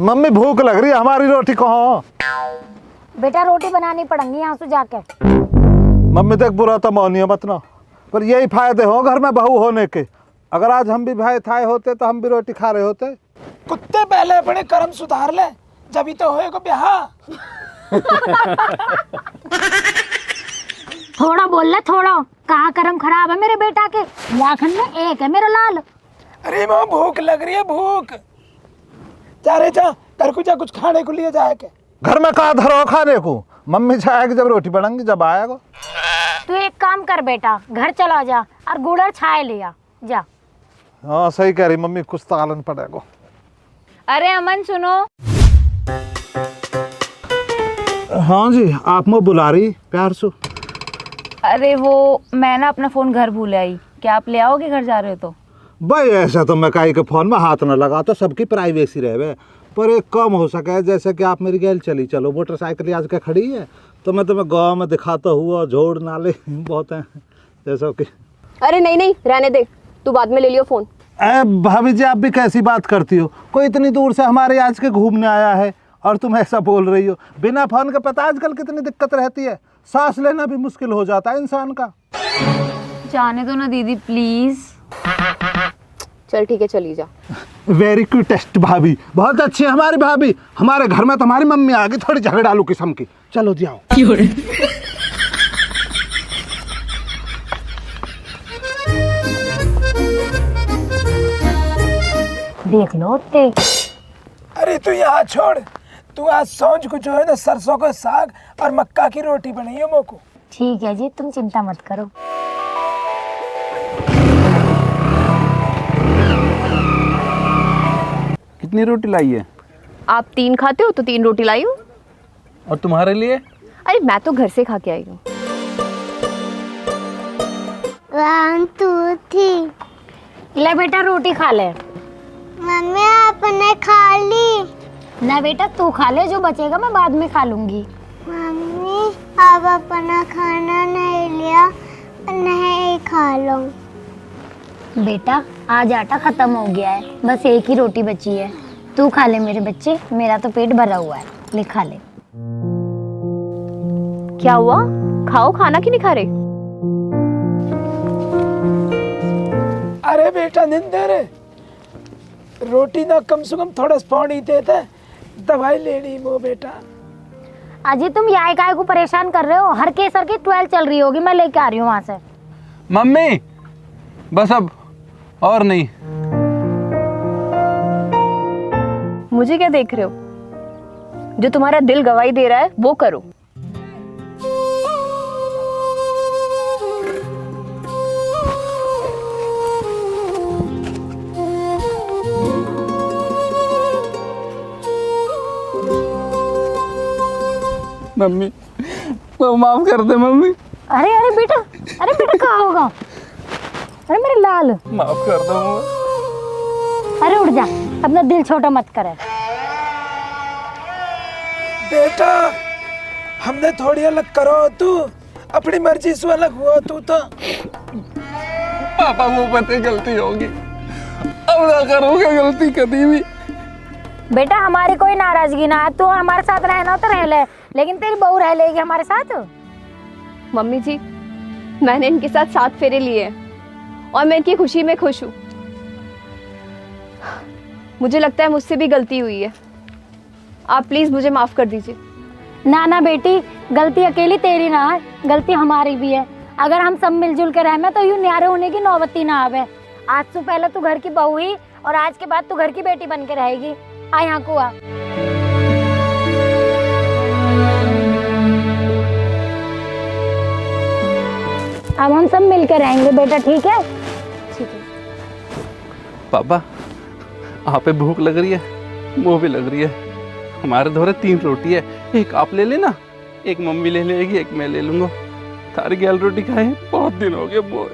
मम्मी भूख लग रही है, हमारी रोटी कहाँ। बेटा रोटी बनानी पड़ेंगी यहाँ से जाके। मम्मी देख बुरा तो मौनिया मत ना, पर यही फायदे हो घर में बहू होने के। अगर आज हम भी भाई थाए होते तो हम भी रोटी खा रहे होते। कुत्ते पहले अपने कर्म सुधार ले, जब तो होएगा ब्याह। थोड़ा बोल ले थोड़ा, कहाँ कर्म खराब है मेरे बेटा के, लाखन में एक है मेरा लाल। अरे माँ भूख लग रही है, भूख। जा रे जा, घर को जा, कुछ खाने को लिए जाए के। घर में कहा धरो खाने को, मम्मी चाहेगी जब रोटी बनाएंगी जब आएगा। तू एक काम कर बेटा, घर चला जा और गुड़ और छाए लिया जा। हाँ सही कह रही मम्मी, कुछ तालन पड़ेगा। अरे अमन सुनो। हाँ जी आप मुझे बुला रही प्यार से। अरे वो मैं ना अपना फ़ोन घर भूल आई, क्या आप ले आओगे घर जा रहे हो तो। भाई ऐसा तो मैं काई के फोन में हाथ न लगा, तो सबकी प्राइवेसी रहे, पर एक कम हो सके जैसे कि आप मेरी गैल चली चलो, मोटरसाइकिल आज के खड़ी है तो मैं तुम्हें गाँव में दिखाता हुआ, झोड़ नाले बहुत हैं जैसा कि। अरे नहीं नहीं, रहने दे, तू बाद में ले लियो फोन। अरे भाभी जी आप भी कैसी बात करती हो, कोई इतनी दूर से हमारे आज के घूमने आया है और तुम ऐसा बोल रही हो। बिना फोन के पता आजकल कितनी दिक्कत रहती है, सांस लेना भी मुश्किल हो जाता है इंसान का। जाने दो ना दीदी प्लीज। चल ठीक है, चली जा। वेरी क्यूटेस्ट भाभी, बहुत अच्छी है हमारी भाभी। हमारे घर में तुम्हारी मम्मी आ गई थोड़ी झगड़ालू किस्म की। चलो जी आओ। देख लो ते। अरे तू यहाँ छोड़, तू आज सौंज को जो है ना सरसों का साग और मक्का की रोटी बनाई है मोको। ठीक है जी, तुम चिंता मत करो। कितनी रोटी लाई है? आप 3 खाते हो तो 3 रोटी लाई हूँ। और तुम्हारे लिए? अरे मैं तो घर से खा के आई हूँ। 1 2 3। ले बेटा रोटी खा ले। मम्मी आपने खा ली। ना बेटा तू खा ले, जो बचेगा मैं बाद में खा लूंगी। मम्मी आप अपना खाना नहीं लिया, नहीं खा लो। बेटा आज आटा खत्म हो गया है, बस एक ही रोटी बची है, तू खा ले मेरे बच्चे, मेरा तो पेट भरा हुआ है, ले खा ले। क्या हुआ, खाओ, खाना क्यों नहीं खा रहे? अरे बेटा निंदर, रोटी ना कम से कम थोड़ा पानी देते, दवाई लेनी वो बेटा। अजी तुम यहाँ काय को परेशान कर रहे हो, हर केसर की 12 चल रही होगी, मैं लेके आ रही हूँ वहां से। मम्मी बस अब और नहीं। मुझे क्या देख रहे हो, जो तुम्हारा दिल गवाही दे रहा है वो करो। मम्मी वो माफ कर दे मम्मी, अरे अरे बेटा, अरे बेटा कहाँ होगा? अरे मेरे लाल, माफ कर दो। अरे उठ जा, अपना दिल छोटा मत करे। बेटा हमने थोड़ी अलग करो, तू अपनी मर्जी से अलग हुआ तू तो। पापा वो पते गलती होगी, अब ना करूँगा गलती कभी भी। बेटा हमारी कोई नाराजगी ना है, तू हमारे साथ रहना तो रह ले, लेकिन तेरी बहू रह लेगी हमारे साथ। मम्मी जी, मैंने इनके साथ 7 फेरे लिए और मैं इनकी खुशी में खुश हूँ। मुझे लगता है मुझसे भी गलती हुई है, आप प्लीज मुझे माफ कर दीजिए। ना ना बेटी, गलती अकेली तेरी ना है, गलती हमारी भी है। अगर हम सब मिलजुल के रहे तो यूं न्यारे होने की नौबती ना आवे। आज से पहले तू घर की बहू हुई और आज के बाद तू घर की बेटी बन के रहेगी। आ यहाँ को आ। अब हम सब मिलकर रहेंगे बेटा, ठीक है? ठीक है। पापा आप पे भूख लग रही है, मुँह भी लग रही है। हमारे धोरे 3 रोटी है, एक आप ले लेना, एक मम्मी ले लेगी, एक मैं ले लूंगा। तारी गैल रोटी खाए बहुत दिन हो गए मुँह।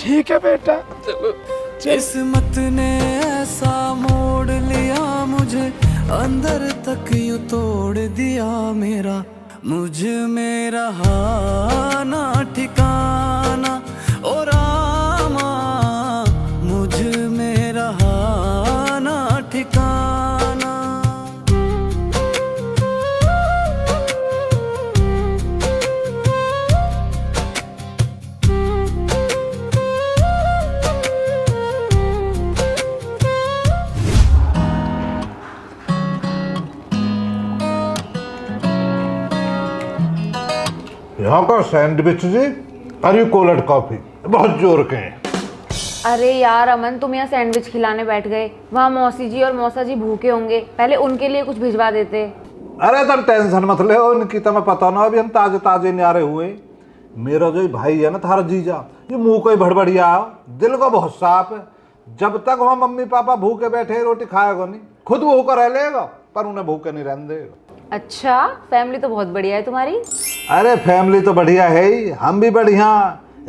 ठीक है बेटा, चलो। किस्मत ने ऐसा मोड़ लिया मुझे, अंदर तक यूं तोड़ दिया मेरा। मुझ में रहा ना ठिकाना ओ रामा, मुझ में रहा ना ठिकाना। यहाँ का सैंडविच जी और ये कोल्ड कॉफी बहुत जोर के हैं। अरे यार अमन, तुम यहाँ सैंडविच खिलाने बैठ गए, वहाँ मौसी जी और मौसा जी भूखे होंगे, पहले उनके लिए कुछ भिजवा देते। अरे तुम टेंशन मत ले, उनकी तुम्हें पता ना, अभी हम ताजे ताजे न्यारे हुए। मेरा जो भाई है ना, थारा जीजा, ये मुंह को ही भड़बड़िया, दिल को बहुत साफ है। जब तक वहाँ मम्मी पापा भूखे बैठे रोटी खाएगा नहीं, खुद भूखा रह लेगा पर उन्हें भूखे नहीं रहने देगा। अच्छा, फैमिली तो बहुत बढ़िया है तुम्हारी। अरे फैमिली तो बढ़िया है ही, हम भी बढ़िया।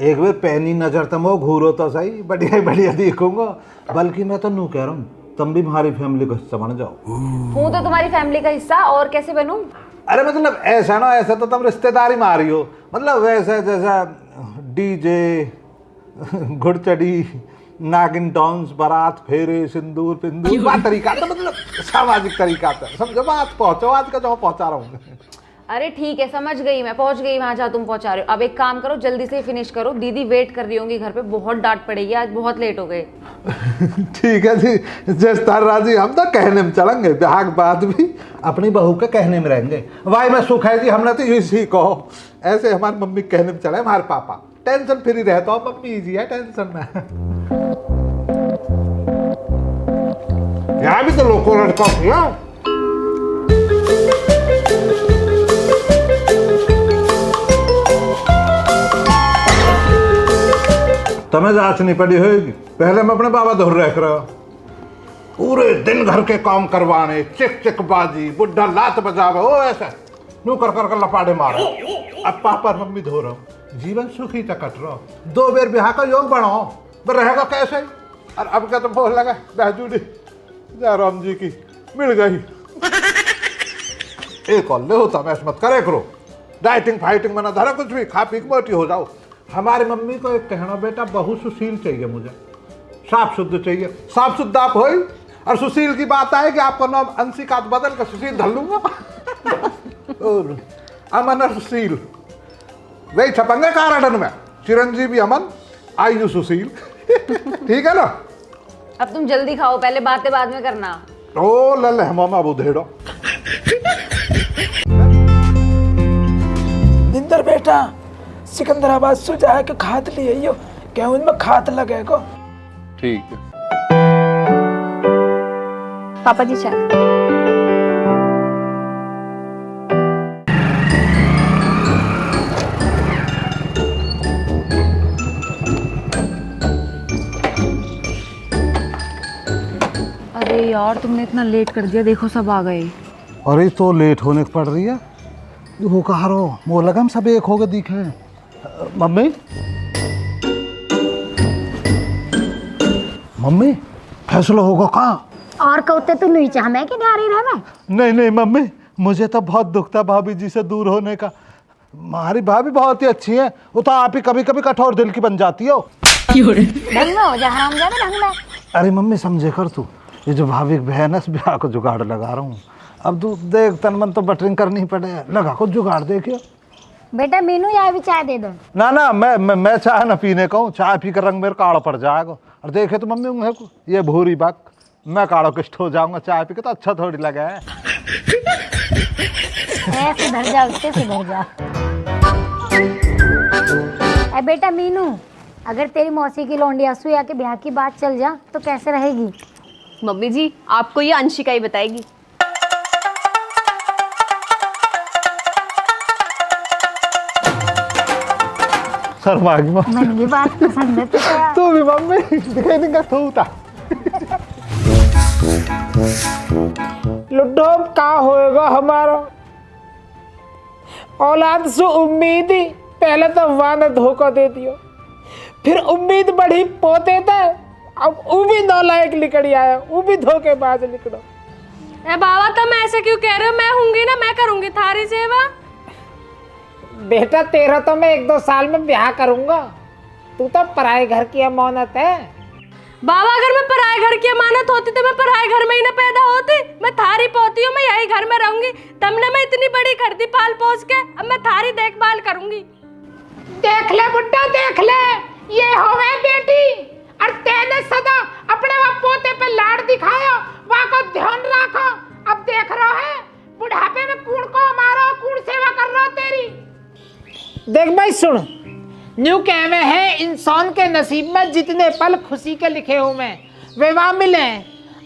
एक बार पैनी नजर तुम घूरो तो सही, बढ़िया बढ़िया देखूंगा। बल्कि मैं तो नू कह रहा हूँ, तुम भी हमारी फैमिली का हिस्सा बन जाओ। हूँ तो तुम्हारी फैमिली का हिस्सा, और कैसे बनूं? अरे मतलब ऐसा ना, ऐसा तो तुम रिश्तेदारी में आ रही हो, मतलब वैसा जैसा डीजे, घुड़चड़ी, नागिन डांस, बारात, फेरे, सिंदूर पिंदूर, बात तरीका तो मतलब सामाजिक तरीका था, समझो बात पहुंचो आज का जो पहुंचा रहा हूँ। अरे ठीक है, समझ गई मैं, पहुंच गई वहां जहाँ तुम पहुंचा रहे हो। अब एक काम करो, जल्दी से फिनिश करो, दीदी वेट कर रही होंगी घर पे, बहुत डांट पड़ेगी, आज बहुत लेट हो गए। ठीक है जी, जैसा राजी, हम तो कहने में चलेंगे, ब्याह के बाद भी अपनी बहू के कहने में रहेंगे। भाई मैं सुख है जी, हमने तो इसी कहो, ऐसे हमारी मम्मी कहने में चले, हमारे पापा टेंशन फ्री रहता हो, मम्मी इजी है टेंशन में। यहाँ भी तो लोगों ने कॉफी तुम्हें जांच नहीं पड़ी होगी, पहले मैं अपने बाबा धोर रख रहा, पूरे दिन घर के काम करवाने, चिक चिक बाजी, बुढ़ा लात बजावे, ओ ऐसा नू कर कर लपाड़े मारे। अब पापा और मम्मी धो रहा हूँ, जीवन सुखी तक कट रहा, 2 बार ब्याह का योग बनाओ, पर रहेगा कैसे? और अब क्या तो बोल लगा बहजूड़ी राम जी की मिल गई। एक और ले होता, मैं मत करे करो, डाइटिंग फाइटिंग मना धरा, कुछ भी खा पी के मोटी हो जाओ। हमारी मम्मी को एक कहना, बेटा बहु सुशील चाहिए मुझे, साफ शुद्ध चाहिए, साफ शुद्ध आप हो। और सुशील की बात आए कि आपका नाम अंशिका बदल कर सुशील धर लूंगा। और अमन और सुशील वही छपेंगे कारण में, चिरंजीवी अमन, आयु सुशील। ठीक है ना? अब तुम जल्दी खाओ, पहले बातें बाद में करना। ओ लल्ले मामा बुधेड़ो। निंदर बेटा, सिकंदराबाद से जाए के खाद लिए यो, क्या उनमें खाद लगेगा? ठीक है पापा जी चाय। अरे यार, तुमने इतना लेट कर दिया, देखो सब आ गए। अरे तो लेट होने को पड़ रही है, वो कहा रो मो लगम सब एक होके दिखे। मम्मी मम्मी फैसला होगा कहाँ? और कहते तू नहीं चाह मैं कि नारी रह मैं। नहीं नहीं मम्मी, मुझे तो बहुत दुख था भाभी जी से दूर होने का। हमारी भाभी बहुत ही अच्छी है, वो तो आप ही कभी कभी कठोर दिल की बन जाती हो। ढंग में हो जा हरामजादा, ढंग में। अरे मम्मी समझे कर तू, ये जो भाभी की बहन है इस ब्याह को जुगाड़ लगा रहा हूँ। अब तू देख तन मन तो बटरिंग करनी पड़े, लगा को जुगाड़ देखियो। बेटा मीनू या भी चाय दे दो। ना ना मैं चाय ना पीने का हूँ, चाय पी कर रंग मेरे काला पड़ जाएगा। और देखे तो मम्मी उन्हें को ये भूरी बात, मैं काला किस्ट हो जाऊंगा चाय पी के, तो अच्छा थोड़ी लगा है। सुधर जा, उससे सुधर जा। बेटा मीनू, अगर तेरी मौसी की लौंडी असू के ब्याह की बात चल जा तो कैसे रहेगी? मम्मी जी आपको ये अंशिका ही बताएगी। शर्मागी मम्मी, मन की बात पसंद है तू भी मम्मी दिखाई का थूता। लुड्डो का होएगा हमारा औलाद से उम्मीद ही, पहले तो वान धोखा दे दियो, फिर उम्मीद बढ़ी पोते थे, अब वो भी नालायक निकल आया, वो भी धोखेबाज निकलो। ए बाबा तुम ऐसे क्यों कह रहे हो? मैं होंगी ना, मैं करूंगी थारी सेवा। बेटा तेरा तो मैं 1-2 साल में ब्याह करूंगा, तू तो पराए घर की अमानत है। बाबा अगर मैं पराए घर की अमानत होती तो मैं पराए घर में ही ना पैदा होती। मैं थारी पोती हूँ, मैं यही घर में रहूंगी। तुमने मैं इतनी बड़ी कर दी पाल पोस के, अब मैं थारी देखभाल करूंगी। देख ले बुड्ढा देख ले, ये होवे बेटी, और तेने सदा अपने वहाँ पोते पे लाड़ दिखाया, वहाँ को ध्यान रखो। अब देख रहा है बुढ़ापे में कूड़ को मारो, कूड़ सेवा कर रहा तेरी। देख भाई सुन, न्यू कहवे है इंसान के नसीब में जितने पल खुशी के लिखे हुए वे वहाँ मिले,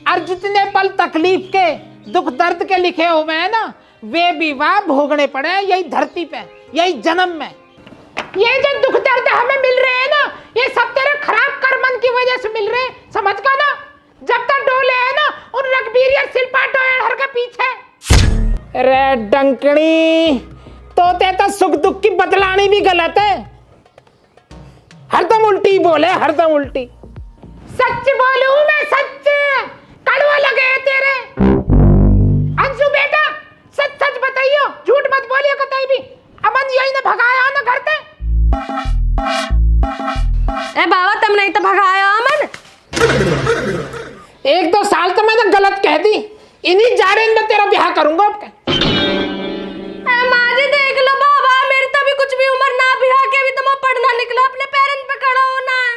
और जितने पल तकलीफ के दुख दर्द के लिखे हुए हैं ना, वे भी वहाँ भोगने पड़े यही धरती पे, यही जन्म में। ये जो दुख दर्द हमें मिल रहे हैं ना, ये सब तेरे खराब कर्मन की वजह से मिल रहे हैं, समझ का ना। जब तक डोले है ना उन रघबीर या शिल्पा डोयर के पीछे। अरे डंकनी, तोते तो सुख दुख की बतलानी भी गलत है, हरदम उल्टी बोले, हरदम उल्टी। सच बोलूं मैं, सच कड़वा लगे है तेरे। अंशु बेटा सच सच बताइयो, झूठ मत बोलियो कतई भी। अमन यही ने भगाया ना घर पे। ए बाबा तुमने ही तो भगाया अमन। 1-2 साल तो मैंने गलत कह दी, इन्हीं जाड़े में तेरा ब्याह करूंगा। अब माजी देख लो बाबा, मेरी तो भी कुछ भी उम्र ना, ब्याह के भी तुम पढ़ना निकलो, अपने पैरेंट पे खड़ा होना है।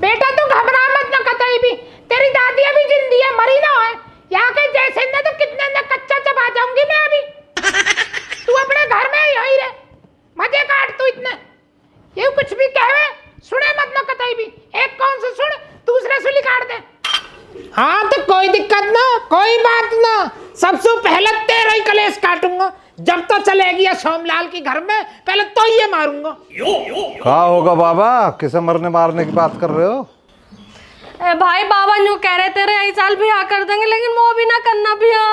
बेटा तू घबरा मत ना कतई भी, तेरी दादी अभी जिंदी है, मरी ना है। यहाँ के जैसे न तो कितने न कच्चा चबा जाऊंगी मैं अभी। तू अपने घर में यही रहे, मजे काट तू इतने। ये कुछ भी कहवे सुने मत ना कतई भी, एक कौन से सुन दूसरे से काट दे। हाँ तो कोई दिक्कत ना, कोई बात ना, सबसे पहले तेरा ही कलेश काटूंगा। जब तो चलेगी सोमलाल की घर में, पहले तो ये मारूंगा। क्या होगा बाबा, किसे मरने मारने की बात कर रहे हो? ए भाई बाबा न्यू कह रहे तेरे यही साल ब्याह कर देंगे, लेकिन वो भी ना करना ब्याह।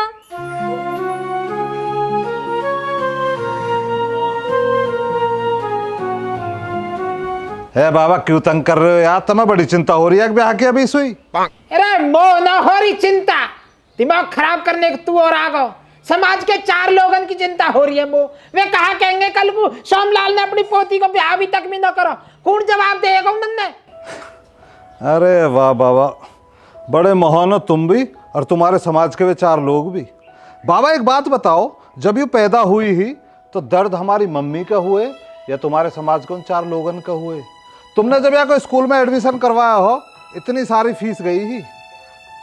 है बाबा क्यों तंग कर रहे हो यार, तुम्हें बड़ी चिंता हो रही है ब्याह की अभी सुई। अरे मो ना हो रही चिंता, दिमाग खराब करने के तू और आ गो। समाज के 4 लोगन की चिंता हो रही है मो, वे कहा कहेंगे कल को सोमलाल ने अपनी पोती को ब्याह अभी तक भी ना करो, कौन जवाब देगा उन्होंने? अरे वाह बाबा, बड़े महान हो तुम भी, और तुम्हारे समाज के वे 4 लोग भी। बाबा एक बात बताओ, जब ये पैदा हुई ही तो दर्द हमारी मम्मी का हुए या तुम्हारे समाज के उन 4 लोगन का हुए? तुमने जब यहाँ कोई स्कूल में एडमिशन करवाया हो, इतनी सारी फीस गई ही,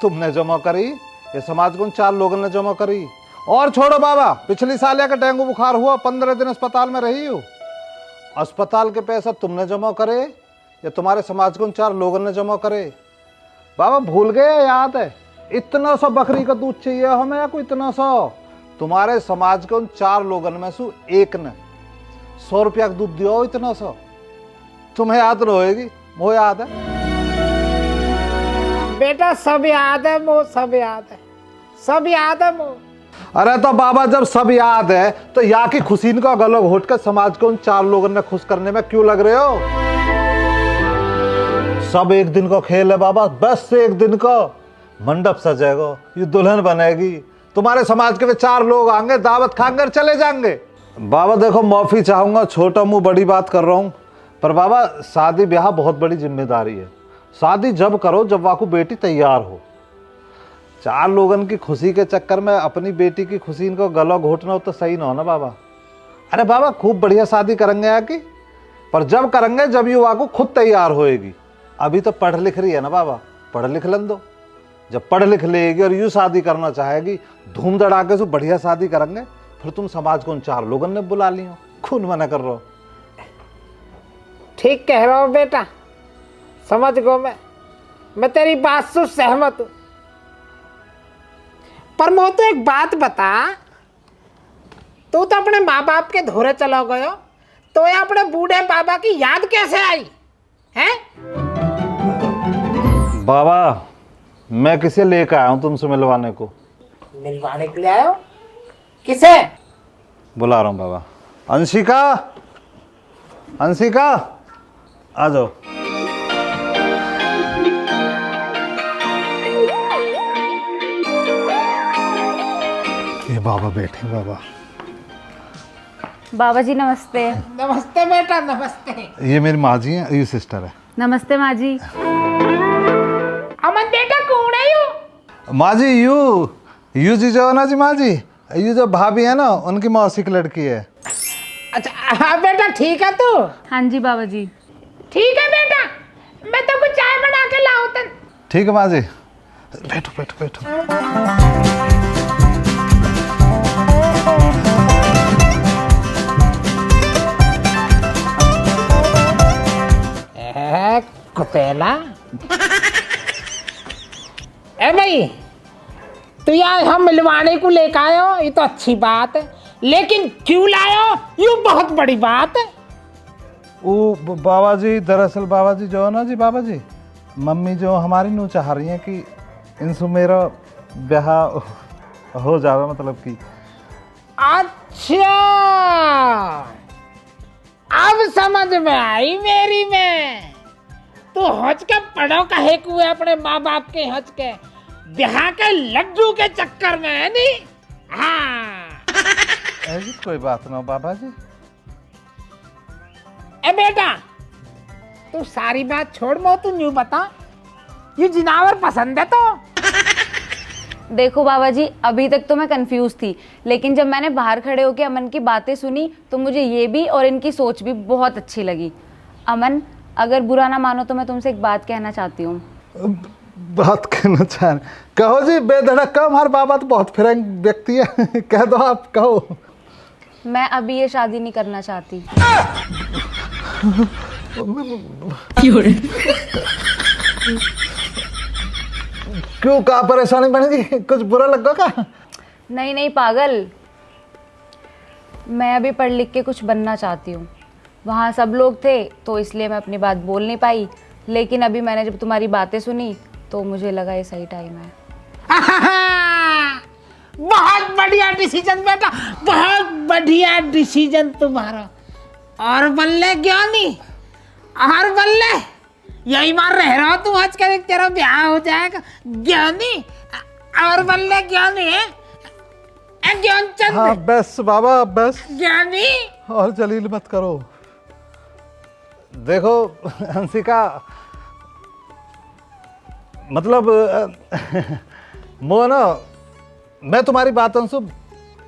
तुमने जमा करी या समाज के उन 4 लोगों ने जमा करी? और छोड़ो बाबा, पिछली साल का डेंगू बुखार हुआ, 15 दिन अस्पताल में रही हो, अस्पताल के पैसा तुमने जमा करे या तुम्हारे समाज के उन 4 लोगों ने जमा करे? बाबा भूल गए, याद है? इतना सा बकरी का दूध चाहिए हमें या कोई इतना सा? तुम्हारे समाज के उन 4 लोगों में से एक ने 100 रुपया का दूध दिया, इतना सा तुम्हें याद न होएगी, वो याद है? बेटा सब याद है मो, सब याद है, सब याद है मो। अरे तो बाबा जब सब याद है तो यहाँ की खुशी का गला घोट कर समाज को उन 4 लोगों ने खुश करने में क्यों लग रहे हो? सब एक दिन का खेल है बाबा, बस एक दिन का। मंडप सजेगा, ये दुल्हन बनेगी, तुम्हारे समाज के वे 4 लोग आएंगे, दावत खाकर चले जाएंगे। बाबा देखो माफी चाहूंगा, छोटा मुंह बड़ी बात कर रहा हूँ, पर बाबा शादी ब्याह बहुत बड़ी जिम्मेदारी है। शादी जब करो जब वाकू बेटी तैयार हो। 4 लोगन की खुशी के चक्कर में अपनी बेटी की खुशी इनको गला घोटना हो तो सही ना हो ना बाबा। अरे बाबा खूब बढ़िया शादी करेंगे यहाँ की, पर जब करेंगे जब ये वाकू खुद तैयार होएगी। अभी तो पढ़ लिख रही है ना बाबा, पढ़ लिख लन दो। जब पढ़ लिख लेगी और यूँ शादी करना चाहेगी, धूम धड़ाके से बढ़िया शादी करेंगे, फिर तुम समाज को उन 4 लोगन ने बुला लियो। खून मना कर रहे हो। ठीक कह रहा हूँ बेटा, समझ गो मैं तेरी बात से सहमत हूँ। पर मैं तो एक बात बता, तू तो अपने माँ बाप के धोरे चला गयो, तो ये अपने बूढ़े बाबा की याद कैसे आई है? बाबा मैं किसे लेकर आया हूँ तुमसे मिलवाने को? मिलवाने के लिए आयो? किसे? बुला रहा हूँ बाबा। अंशिका, अंशिका आ जाओ। ये बाबा बैठे। बाबा जी नमस्ते। नमस्ते बेटा, नमस्ते। ये मेरी माँ जी है, ये सिस्टर है। नमस्ते माँ जी। अमन बेटा कौन है यू? माँ जी यू जी जो है ना जी, माँ जी यू जो भाभी है ना उनकी मौसी की लड़की है। अच्छा हाँ बेटा, ठीक है तू? हाँ जी बाबा जी। ठीक है बेटा, मैं तो कुछ चाय बना के लाऊं तन। ठीक है माँ जी, बैठो बैठो बैठो। कुतेला ए भाई, तू यार हम मिलवाने को लेकर आयो, ये तो अच्छी बात है, लेकिन क्यों लायो ये बहुत बड़ी बात है। वो बाबा जी दरअसल बाबा जी जो है ना जी, बाबा जी मम्मी जो हमारी नू चाह रही है कि इनसे मेरा ब्याह हो जावे, मतलब कि। अच्छा अब समझ में आई मेरी में। तू हज के पढ़ो कहे कुए अपने माँ बाप के हज के ब्याह के लड्डू के चक्कर में है नी? हाँ ऐसी कोई बात ना बाबा जी। ए बेटा तू सारी बात छोड़, मो तू न्यू बता, ये जिनावर पसंद है तो? देखो बाबा जी, अभी तक तो मैं कंफ्यूज थी, लेकिन जब मैंने बाहर खड़े होकर अमन की बातें सुनी तो मुझे ये भी और इनकी सोच भी बहुत अच्छी लगी। अमन अगर बुरा ना मानो तो मैं तुमसे एक बात कहना चाहती हूँ। बात कहना चाह रहे? कहो जी, बेधड़क कहो, हमारे बाबा तो बहुत फ्रैंक व्यक्ति है। कह दो, आप कहो। मैं अभी ये शादी नहीं करना चाहती। क्यों, क्या परेशानी बनेगी? कुछ बुरा लगा का? नहीं नहीं पागल, मैं अभी पढ़ लिख के कुछ बनना चाहती हूँ। वहाँ सब लोग थे तो इसलिए मैं अपनी बात बोल नहीं पाई, लेकिन अभी मैंने जब तुम्हारी बातें सुनी तो मुझे लगा ये सही टाइम है। बहुत बढ़िया डिसीजन बेटा, बहुत बढ़िया डिसीजन तुम्हारा। और बल्ले ज्ञानी, और बल्ले यही मार रह रहा तू आज के, तेरा ब्याह हो जाएगा ज्ञानी। और बल्ले ज्ञानी है ज्ञान चंद। हाँ बस बाबा बस, ज्ञानी और जलील मत करो। देखो हंसिका, मतलब मोना, मैं तुम्हारी बातों से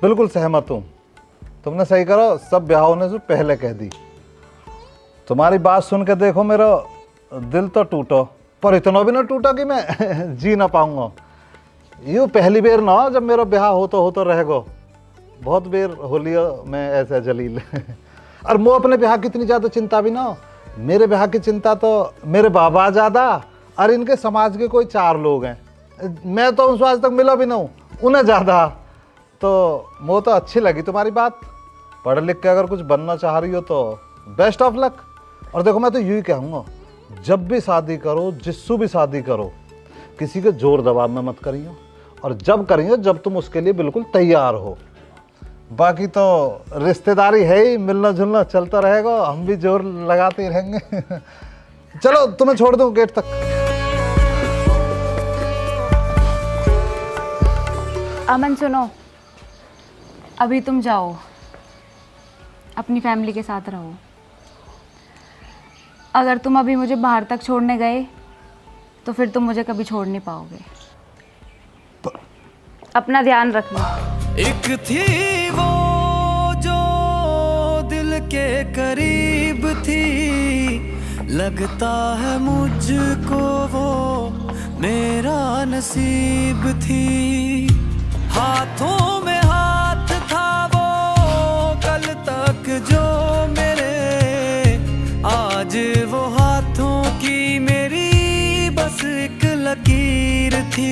बिल्कुल सहमत हूँ। तुमने सही करो, सब ब्याह होने से पहले कह दी। तुम्हारी बात सुन के देखो मेरा दिल तो टूटो, पर इतना भी ना टूटा कि मैं जी ना पाऊंगा। यूँ पहली बेर ना हो जब मेरा ब्याह हो तो रहेगो, बहुत बेर हो लिया मैं ऐसा जलील। और मैं अपने ब्याह की इतनी ज़्यादा चिंता भी ना हो। मेरे ब्याह की चिंता तो मेरे बाबा ज़्यादा और इनके समाज के कोई 4 लोग हैं। मैं तो उनसे आज तक मिला भी ना हूँ, उन्हें ज़्यादा। तो वो तो अच्छी लगी तुम्हारी बात। पढ़ लिख के अगर कुछ बनना चाह रही हो तो बेस्ट ऑफ लक। और देखो मैं तो यूँ ही कहूँगा, जब भी शादी करो, जिससे भी शादी करो, किसी के जोर दबाव में मत करियो और जब करेंगे जब तुम उसके लिए बिल्कुल तैयार हो। बाकी तो रिश्तेदारी है ही, मिलना जुलना चलता रहेगा, हम भी जोर लगाते ही रहेंगे। चलो तुम्हें छोड़ दूं गेट तक। अमन सुनो, अभी तुम जाओ, अपनी फैमिली के साथ रहो। अगर तुम अभी मुझे बाहर तक छोड़ने गए तो फिर तुम मुझे कभी छोड़ नहीं पाओगे। अपना ध्यान रखना। एक थी वो जो दिल के करीब थी, लगता है मुझको वो मेरा नसीब थी। हाथों में हाथ था वो कल तक जो मेरे, आज वो हाथों की मेरी बस एक लकीर थी।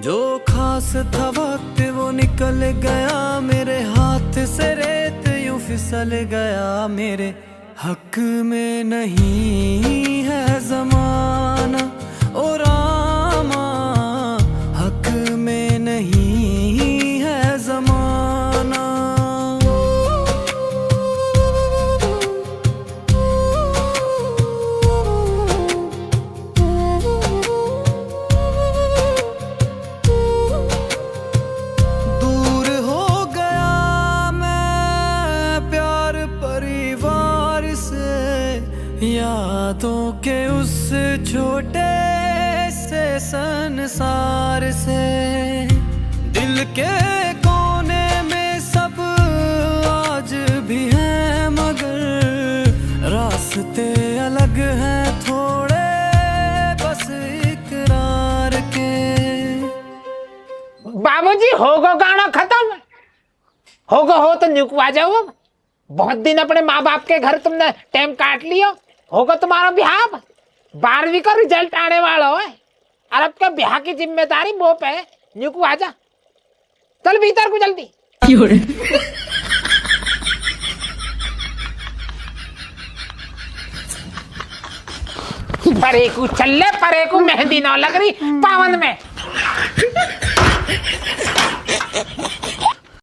जो खास था वक्त वो निकल गया मेरे हाथ से, रेत यूं फिसल गया मेरे हक में नहीं है ज़माना। ओ रामा हक में नहीं है ज़माना। दूर हो गया मैं प्यार परिवार से, यादों के उस छोटे से संसार से। दिल के कोने में सब आज भी हैं मगर रास्ते अलग हैं थोड़े बस इकरार के। बाबूजी होगो गाना खत्म, होगो हो तो न्यूक आ जाओ। बहुत दिन अपने माँ बाप के घर तुमने टाइम काट लियो, होगा तुम्हारा ब्याह। 12वीं का रिजल्ट आने वाला है और अब का ब्याह की जिम्मेदारी वो पे। न्यूक आ जा, चल भीतर को जल्दी। परे को चल ले, परे को मेहंदी ना लग रही पावन में।